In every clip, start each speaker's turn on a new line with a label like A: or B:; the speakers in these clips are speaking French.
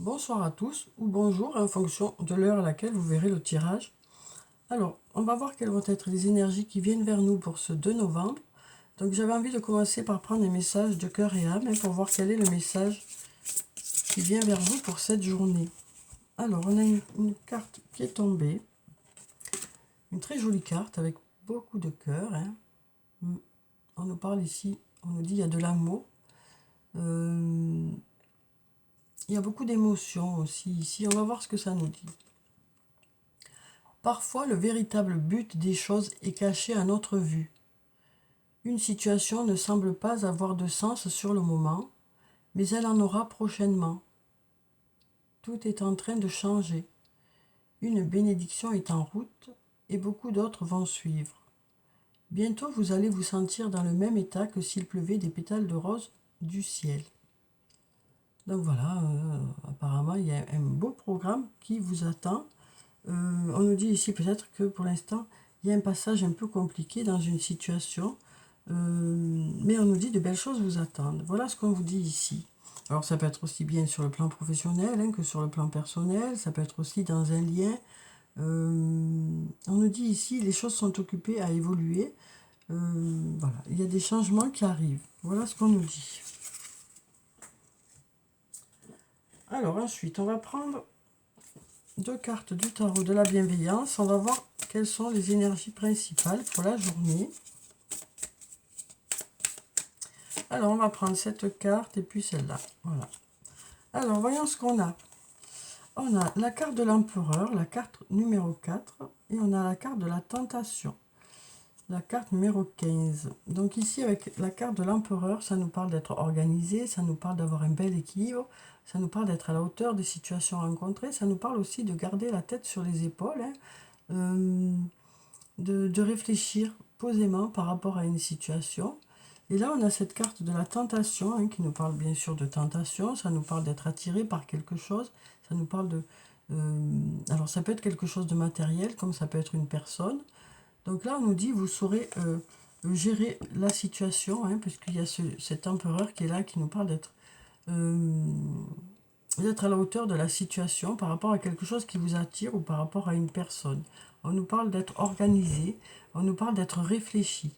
A: Bonsoir à tous ou bonjour en fonction de l'heure à laquelle vous verrez le tirage. Alors, on va voir quelles vont être les énergies qui viennent vers nous pour ce 2 novembre. Donc j'avais envie de commencer par prendre les messages de cœur et âme pour voir quel est le message qui vient vers vous pour cette journée. Alors, on a une carte qui est tombée. Une très jolie carte avec beaucoup de cœur. On nous parle ici, on nous dit il y a de l'amour. Il y a beaucoup d'émotions aussi ici. On va voir ce que ça nous dit. Parfois, le véritable but des choses est caché à notre vue. Une situation ne semble pas avoir de sens sur le moment, mais elle en aura prochainement. Tout est en train de changer. Une bénédiction est en route et beaucoup d'autres vont suivre. Bientôt, vous allez vous sentir dans le même état que s'il pleuvait des pétales de rose du ciel. Donc voilà, apparemment, il y a un beau programme qui vous attend. On nous dit ici peut-être que pour l'instant, il y a un passage un peu compliqué dans une situation, mais on nous dit de belles choses vous attendent. Voilà ce qu'on vous dit ici. Alors ça peut être aussi bien sur le plan professionnel que sur le plan personnel, ça peut être aussi dans un lien. On nous dit ici, les choses sont occupées à évoluer. Voilà, il y a des changements qui arrivent. Voilà ce qu'on nous dit. Alors ensuite, on va prendre deux cartes du tarot de la bienveillance. On va voir quelles sont les énergies principales pour la journée. Alors, on va prendre cette carte et puis celle-là. Voilà. Alors, voyons ce qu'on a. On a la carte de l'empereur, la carte numéro 4, et on a la carte de la tentation, la carte numéro 15. Donc ici, avec la carte de l'empereur, ça nous parle d'être organisé, ça nous parle d'avoir un bel équilibre, ça nous parle d'être à la hauteur des situations rencontrées, ça nous parle aussi de garder la tête sur les épaules, de réfléchir posément par rapport à une situation. Et là, on a cette carte de la tentation, qui nous parle bien sûr de tentation, ça nous parle d'être attiré par quelque chose, ça nous parle de... alors ça peut être quelque chose de matériel, comme ça peut être une personne. Donc là, on nous dit, vous saurez gérer la situation, puisqu'il y a cet empereur qui est là, qui nous parle d'être à la hauteur de la situation par rapport à quelque chose qui vous attire ou par rapport à une personne. On nous parle d'être organisé, on nous parle d'être réfléchi.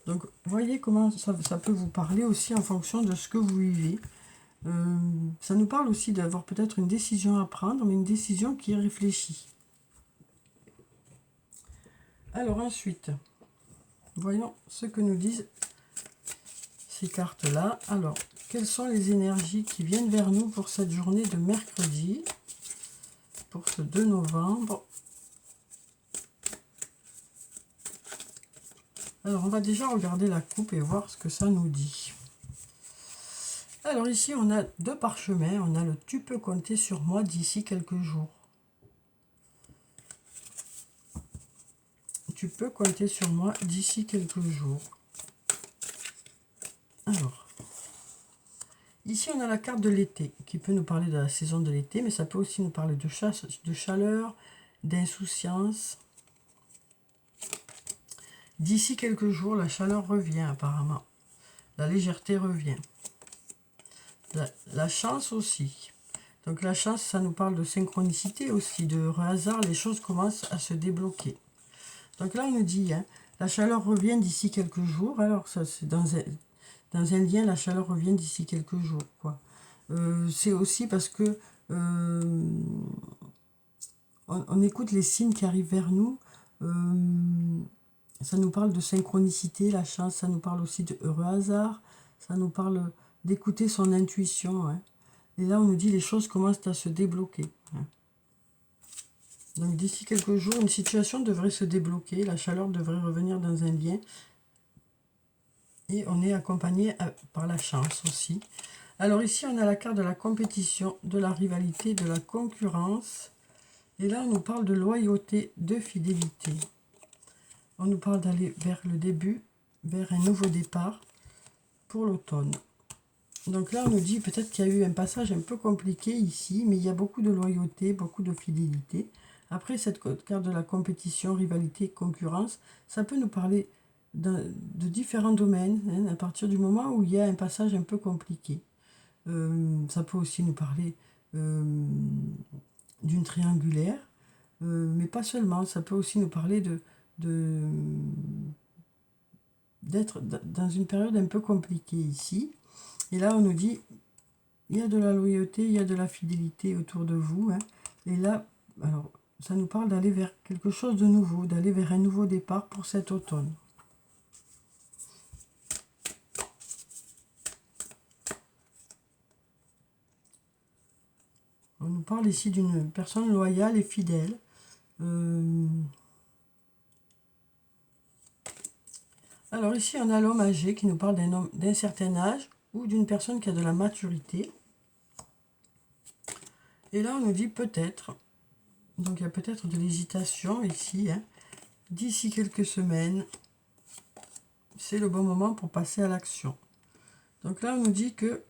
A: Donc, voyez comment ça peut vous parler aussi en fonction de ce que vous vivez. Ça nous parle aussi d'avoir peut-être une décision à prendre, mais une décision qui est réfléchie. Alors ensuite, voyons ce que nous disent ces cartes-là. Alors, quelles sont les énergies qui viennent vers nous pour cette journée de mercredi, pour ce 2 novembre? Alors, on va déjà regarder la coupe et voir ce que ça nous dit. Alors ici, on a deux parchemins. On a le « Tu peux compter sur moi d'ici quelques jours ». Tu peux compter sur moi d'ici quelques jours. Alors, ici, on a la carte de l'été, qui peut nous parler de la saison de l'été, mais ça peut aussi nous parler de chasse, de chaleur, d'insouciance. D'ici quelques jours, la chaleur revient apparemment. La légèreté revient. La chance aussi. Donc la chance, ça nous parle de synchronicité aussi, de hasard, les choses commencent à se débloquer. Donc là, on nous dit, la chaleur revient d'ici quelques jours. Alors ça, c'est dans un lien, la chaleur revient d'ici quelques jours, quoi. C'est aussi parce que on écoute les signes qui arrivent vers nous. Ça nous parle de synchronicité, la chance, ça nous parle aussi de heureux hasard, ça nous parle d'écouter son intuition. Et là, on nous dit les choses commencent à se débloquer. Donc d'ici quelques jours, une situation devrait se débloquer, la chaleur devrait revenir dans un lien. Et on est accompagné par la chance aussi. Alors ici, on a la carte de la compétition, de la rivalité, de la concurrence. Et là, on nous parle de loyauté, de fidélité. On nous parle d'aller vers le début, vers un nouveau départ pour l'automne. Donc là, on nous dit peut-être qu'il y a eu un passage un peu compliqué ici, mais il y a beaucoup de loyauté, beaucoup de fidélité. Après, cette carte de la compétition, rivalité, concurrence, ça peut nous parler de différents domaines, à partir du moment où il y a un passage un peu compliqué. Ça peut aussi nous parler d'une triangulaire, mais pas seulement. Ça peut aussi nous parler d'être dans une période un peu compliquée ici. Et là, on nous dit, il y a de la loyauté, il y a de la fidélité autour de vous. Hein. Et là, alors, ça nous parle d'aller vers quelque chose de nouveau, d'aller vers un nouveau départ pour cet automne. On nous parle ici d'une personne loyale et fidèle. Alors ici, on a l'homme âgé qui nous parle d'un homme d'un certain âge ou d'une personne qui a de la maturité. Et là, on nous dit peut-être, donc il y a peut-être de l'hésitation ici, hein. D'ici quelques semaines, c'est le bon moment pour passer à l'action. Donc là, on nous dit que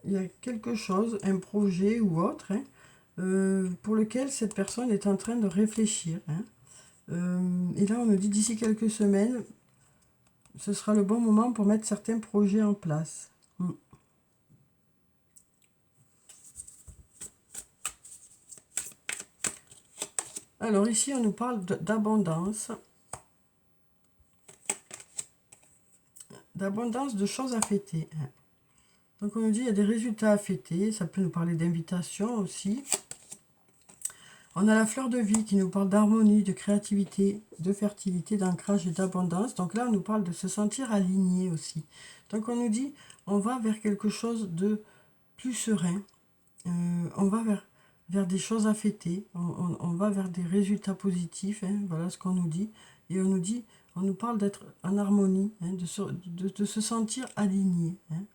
A: il y a quelque chose, un projet ou autre, hein, pour lequel cette personne est en train de réfléchir. Hein. Et là, on nous dit d'ici quelques semaines, ce sera le bon moment pour mettre certains projets en place. Alors ici, on nous parle d'abondance. D'abondance de choses à fêter. Hein. Donc on nous dit il y a des résultats à fêter. Ça peut nous parler d'invitation aussi. On a la fleur de vie qui nous parle d'harmonie, de créativité, de fertilité, d'ancrage et d'abondance. Donc là, on nous parle de se sentir aligné aussi. Donc on nous dit, on va vers quelque chose de plus serein. On va vers des choses à fêter. On va vers des résultats positifs. Hein, voilà ce qu'on nous dit. Et on nous dit, on nous parle d'être en harmonie, hein, de se sentir aligné. Hein,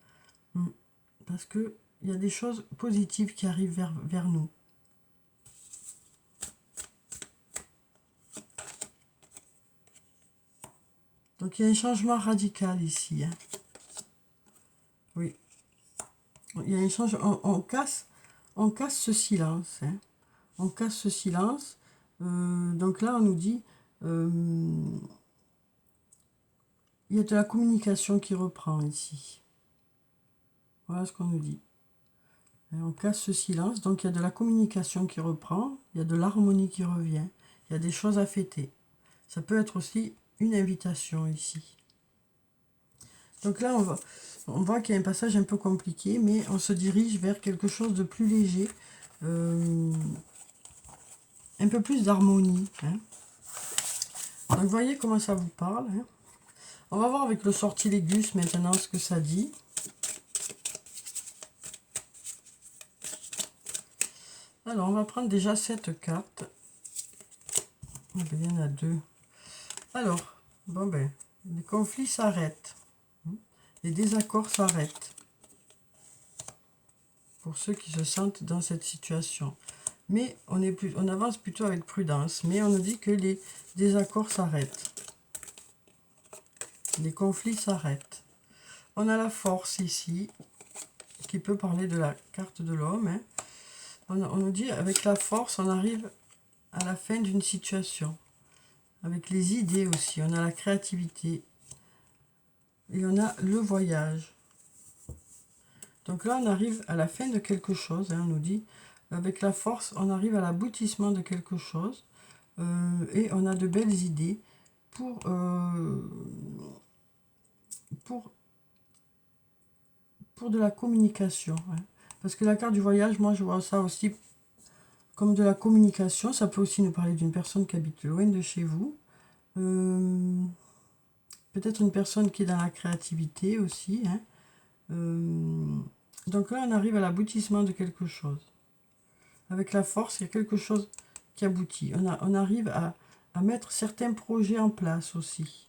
A: parce qu'il y a des choses positives qui arrivent vers nous. Donc il y a un changement radical ici. Hein. Oui. Il y a un changement. On casse ce silence. Hein. On casse ce silence. Donc là, on nous dit il y a de la communication qui reprend ici. Voilà ce qu'on nous dit. Et on casse ce silence. Donc il y a de la communication qui reprend. Il y a de l'harmonie qui revient. Il y a des choses à fêter. Ça peut être aussi une invitation ici. Donc là, on voit qu'il y a un passage un peu compliqué, mais on se dirige vers quelque chose de plus léger, un peu plus d'harmonie. Hein. Donc vous voyez comment ça vous parle. Hein. On va voir avec le sortilégus maintenant ce que ça dit. Alors on va prendre déjà cette carte. Il y en a deux. Alors, bon ben, les conflits s'arrêtent. Les désaccords s'arrêtent. Pour ceux qui se sentent dans cette situation. Mais on avance plutôt avec prudence. Mais on nous dit que les désaccords s'arrêtent. Les conflits s'arrêtent. On a la force ici, qui peut parler de la carte de l'homme. Hein. On nous dit, avec la force, on arrive à la fin d'une situation. Avec les idées aussi, on a la créativité. Et on a le voyage. Donc là, on arrive à la fin de quelque chose. Hein, on nous dit, avec la force, on arrive à l'aboutissement de quelque chose. Et on a de belles idées pour de la communication. Hein. Parce que la carte du voyage, moi, je vois ça aussi comme de la communication. Ça peut aussi nous parler d'une personne qui habite loin de chez vous. Peut-être une personne qui est dans la créativité aussi. Hein. Donc là, on arrive à l'aboutissement de quelque chose. Avec la force, il y a quelque chose qui aboutit. On arrive à mettre certains projets en place aussi.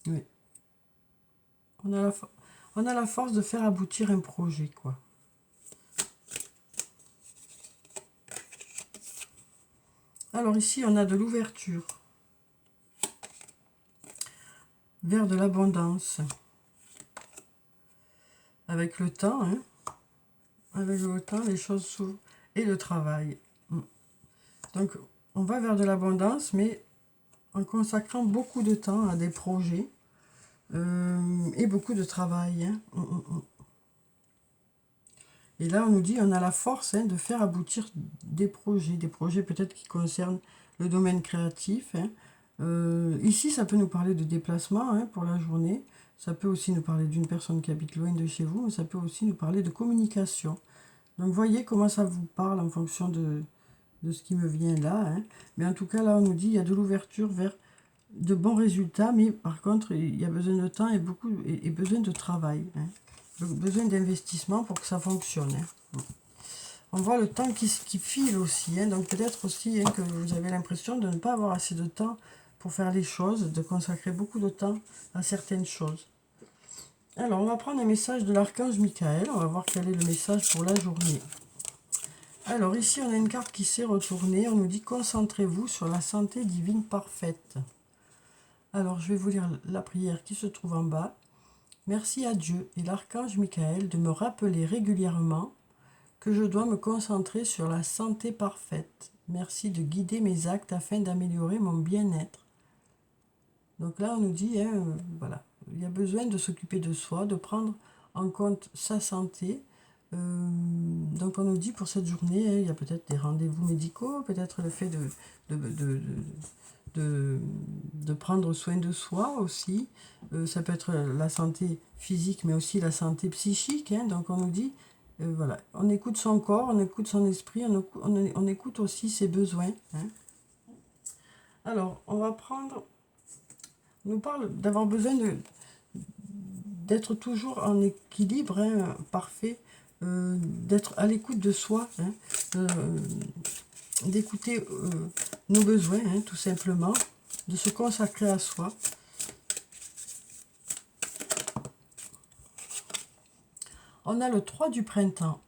A: Oui. On a la force de faire aboutir un projet, quoi. Alors ici, on a de l'ouverture vers de l'abondance. Avec le temps, hein. Avec le temps, les choses s'ouvrent. Et le travail. Donc, on va vers de l'abondance, mais en consacrant beaucoup de temps à des projets. et beaucoup de travail. Hein. Et là, on nous dit on a la force de faire aboutir des projets peut-être qui concernent le domaine créatif. Ici, ça peut nous parler de déplacement pour la journée. Ça peut aussi nous parler d'une personne qui habite loin de chez vous, mais ça peut aussi nous parler de communication. Donc, voyez comment ça vous parle en fonction de ce qui me vient là. Mais en tout cas, là, on nous dit il y a de l'ouverture vers de bons résultats, mais par contre, il y a besoin de temps et besoin de travail. Besoin d'investissement pour que ça fonctionne. On voit le temps qui file aussi. Donc peut-être aussi que vous avez l'impression de ne pas avoir assez de temps pour faire les choses, de consacrer beaucoup de temps à certaines choses. Alors, on va prendre un message de l'archange Michael. On va voir quel est le message pour la journée. Alors, ici, on a une carte qui s'est retournée. On nous dit « Concentrez-vous sur la santé divine parfaite ». Alors, je vais vous lire la prière qui se trouve en bas. Merci à Dieu et l'archange Michael de me rappeler régulièrement que je dois me concentrer sur la santé parfaite. Merci de guider mes actes afin d'améliorer mon bien-être. Donc là, on nous dit, voilà, il y a besoin de s'occuper de soi, de prendre en compte sa santé. Donc on nous dit pour cette journée, il y a peut-être des rendez-vous médicaux, peut-être le fait de prendre soin de soi aussi. Ça peut être la santé physique, mais aussi la santé psychique. Donc on nous dit, voilà, on écoute son corps, on écoute son esprit, on écoute aussi ses besoins. Alors, on va prendre... On nous parle d'avoir besoin d'être toujours en équilibre parfait, d'être à l'écoute de soi, d'écouter nos besoins, tout simplement, de se consacrer à soi. On a le 3 du printemps.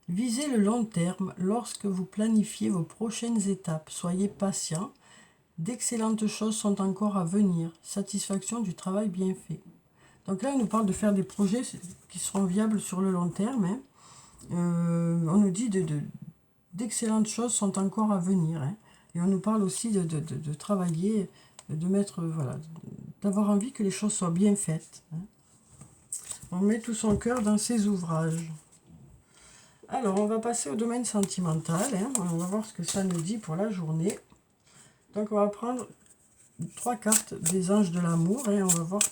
A: Visez le long terme lorsque vous planifiez vos prochaines étapes. Soyez patient. D'excellentes choses sont encore à venir. Satisfaction du travail bien fait. Donc là, on nous parle de faire des projets qui seront viables sur le long terme. On nous dit d'excellentes choses sont encore à venir. Et on nous parle aussi de travailler, de mettre, voilà, d'avoir envie que les choses soient bien faites. On met tout son cœur dans ses ouvrages. Alors, on va passer au domaine sentimental. On va voir ce que ça nous dit pour la journée. Donc, on va prendre 3 cartes des anges de l'amour. On va voir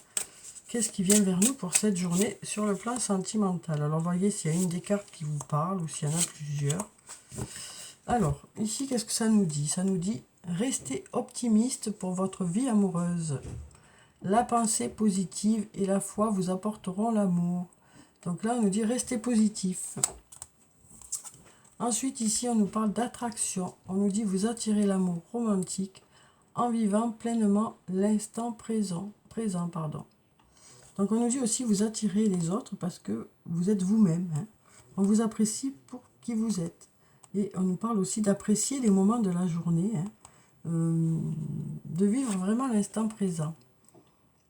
A: qu'est-ce qui vient vers nous pour cette journée sur le plan sentimental. Alors, voyez s'il y a une des cartes qui vous parle ou s'il y en a plusieurs. Alors, ici, qu'est-ce que ça nous dit? Ça nous dit « Restez optimiste pour votre vie amoureuse. La pensée positive et la foi vous apporteront l'amour. » Donc là, on nous dit « Restez positif. » Ensuite, ici, on nous parle d'attraction. On nous dit « Vous attirez l'amour romantique en vivant pleinement l'instant présent. » Donc, on nous dit aussi « Vous attirez les autres parce que vous êtes vous-même. » On vous apprécie pour qui vous êtes. Et on nous parle aussi d'apprécier les moments de la journée, de vivre vraiment l'instant présent.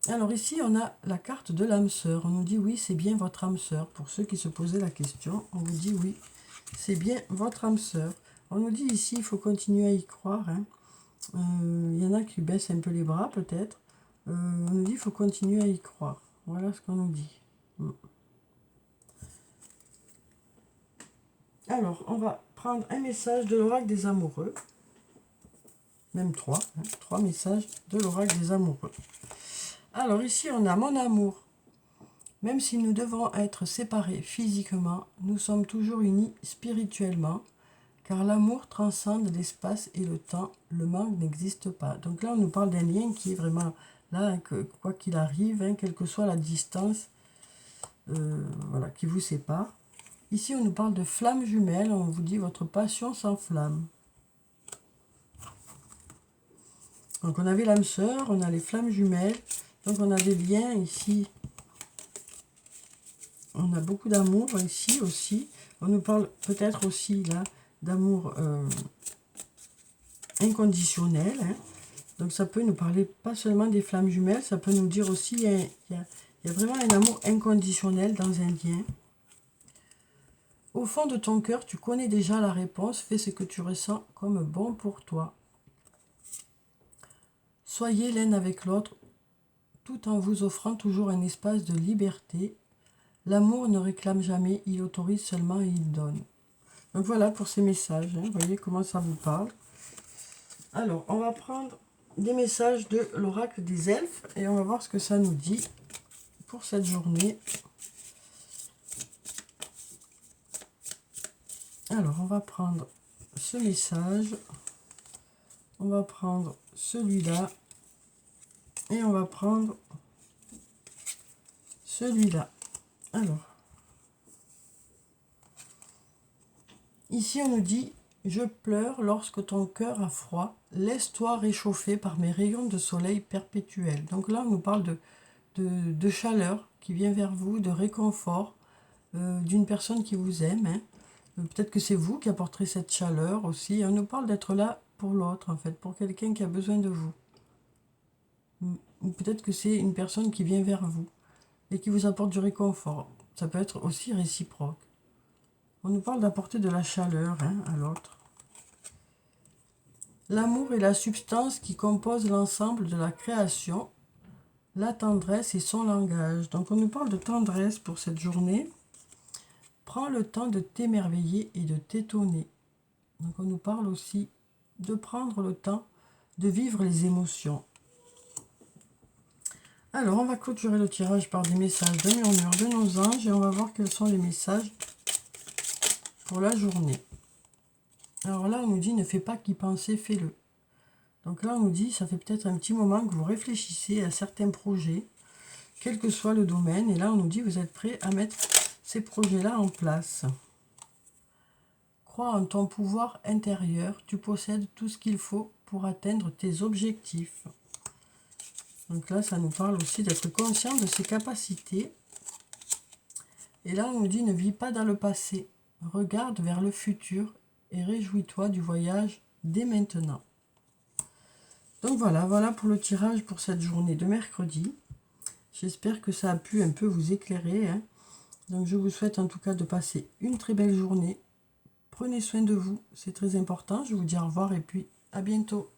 A: Alors ici, on a la carte de l'âme sœur. On nous dit oui, c'est bien votre âme sœur. Pour ceux qui se posaient la question, on vous dit oui, c'est bien votre âme sœur. On nous dit ici, il faut continuer à y croire. Il y en a qui baissent un peu les bras peut-être. On nous dit, il faut continuer à y croire. Voilà ce qu'on nous dit. Alors, on va prendre un message de l'oracle des amoureux. Même 3. 3 messages de l'oracle des amoureux. Alors ici, on a mon amour. Même si nous devons être séparés physiquement, nous sommes toujours unis spirituellement, car l'amour transcende l'espace et le temps. Le manque n'existe pas. Donc là, on nous parle d'un lien qui est vraiment là, que quoi qu'il arrive, quelle que soit la distance voilà, qui vous sépare. Ici, on nous parle de flammes jumelles. On vous dit votre passion s'enflamme. Donc, on avait l'âme sœur, on a les flammes jumelles. Donc, on a des liens ici. On a beaucoup d'amour ici aussi. On nous parle peut-être aussi là d'amour inconditionnel. Donc, ça peut nous parler pas seulement des flammes jumelles, ça peut nous dire aussi il y a vraiment un amour inconditionnel dans un lien. Au fond de ton cœur, tu connais déjà la réponse. Fais ce que tu ressens comme bon pour toi. Soyez l'un avec l'autre tout en vous offrant toujours un espace de liberté. L'amour ne réclame jamais, il autorise seulement et il donne. Donc voilà pour ces messages, hein. Vous voyez comment ça vous parle. Alors, on va prendre des messages de l'oracle des elfes et on va voir ce que ça nous dit pour cette journée. Alors, on va prendre ce message, on va prendre celui-là et on va prendre celui-là. Alors, ici on nous dit « Je pleure lorsque ton cœur a froid, laisse-toi réchauffer par mes rayons de soleil perpétuels. » Donc là, on nous parle de chaleur qui vient vers vous, de réconfort, d'une personne qui vous aime, hein. Peut-être que c'est vous qui apporterez cette chaleur aussi. On nous parle d'être là pour l'autre, en fait, pour quelqu'un qui a besoin de vous. Ou peut-être que c'est une personne qui vient vers vous et qui vous apporte du réconfort. Ça peut être aussi réciproque. On nous parle d'apporter de la chaleur, hein, à l'autre. L'amour est la substance qui compose l'ensemble de la création. La tendresse est son langage. Donc on nous parle de tendresse pour cette journée. Prends le temps de t'émerveiller et de t'étonner. Donc on nous parle aussi de prendre le temps de vivre les émotions. Alors on va clôturer le tirage par des messages de murmure de nos anges et on va voir quels sont les messages pour la journée. Alors là on nous dit ne fais pas qu'y penser, fais-le. Donc là on nous dit ça fait peut-être un petit moment que vous réfléchissez à certains projets, quel que soit le domaine, et là on nous dit vous êtes prêts à mettre ces projets-là en place. Crois en ton pouvoir intérieur, tu possèdes tout ce qu'il faut pour atteindre tes objectifs. Donc là, ça nous parle aussi d'être conscient de ses capacités. Et là, on nous dit ne vis pas dans le passé, regarde vers le futur et réjouis-toi du voyage dès maintenant. Donc voilà pour le tirage pour cette journée de mercredi. J'espère que ça a pu un peu vous éclairer, hein. Donc je vous souhaite en tout cas de passer une très belle journée. Prenez soin de vous, c'est très important. Je vous dis au revoir et puis à bientôt.